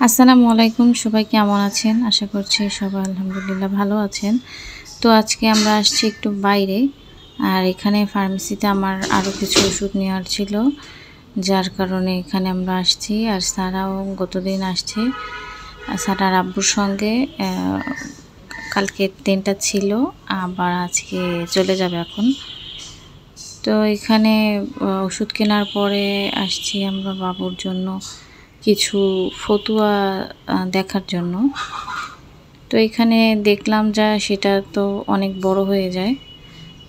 আসসালামু আলাইকুম, সবাই কেমন আছেন? আশা করছি সবাই আলহামদুলিল্লাহ ভালো আছেন। তো আজকে আমরা আসছি একটু বাইরে। আর এখানে ফার্মেসিতে আমার আরও কিছু ওষুধ নেওয়ার ছিল, যার কারণে এখানে আমরা আসছি। আর স্যারাও গতদিন আসছে। স্যারার আব্বুর সঙ্গে কালকের দিনটা ছিল, আবার আজকে চলে যাবে এখন। তো এখানে ওষুধ কেনার পরে আসছি আমরা বাবুর জন্য কিছু ফতুয়া দেখার জন্য। তো এখানে দেখলাম যা সেটা তো অনেক বড় হয়ে যায়।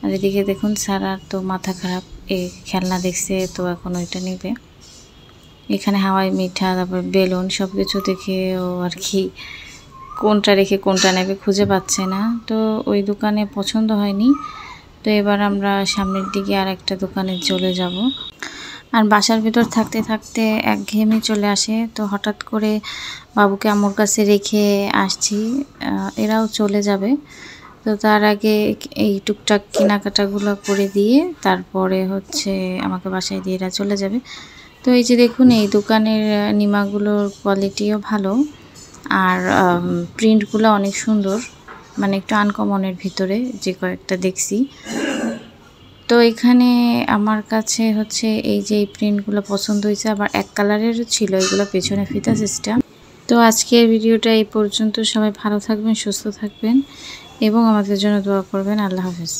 আর এদিকে দেখুন স্যারার তো মাথা খারাপ, এই খেলনা দেখছে তো এখন ওইটা নেবে। এখানে হাওয়াই মিঠা, তারপর বেলুন সব কিছু দেখে ও আর কি কোনটা রেখে কোনটা নেবে খুঁজে পাচ্ছে না। তো ওই দোকানে পছন্দ হয়নি। তো এবার আমরা সামনের দিকে আর একটা দোকানে চলে যাব। আর বাসার ভিতর থাকতে থাকতে একঘেয়েমি চলে আসে। তো হঠাৎ করে বাবুকে আম্মুর কাছে রেখে আসছি, এরাও চলে যাবে। তো তার আগে এই টুকটাক কেনাকাটাগুলো করে দিয়ে তারপরে হচ্ছে আমাকে বাসায় দিয়ে এরা চলে যাবে। তো এই যে দেখুন, এই দোকানের নিমাগুলোর কোয়ালিটিও ভালো, আর প্রিন্টগুলো অনেক সুন্দর, মানে একটু আনকমনের ভিতরে যে কয়েকটা দেখছি। তো এখানে আমার কাছে হচ্ছে এই যে এই প্রিন্টগুলো পছন্দ হয়েছে, আবার এক কালারেরও ছিল, এগুলো পেছনে ফিতা সিস্টেম। তো আজকের ভিডিওটা এই পর্যন্ত। সবাই ভালো থাকবেন, সুস্থ থাকবেন এবং আমাদের জন্য দোয়া করবেন। আল্লাহ হাফেজ।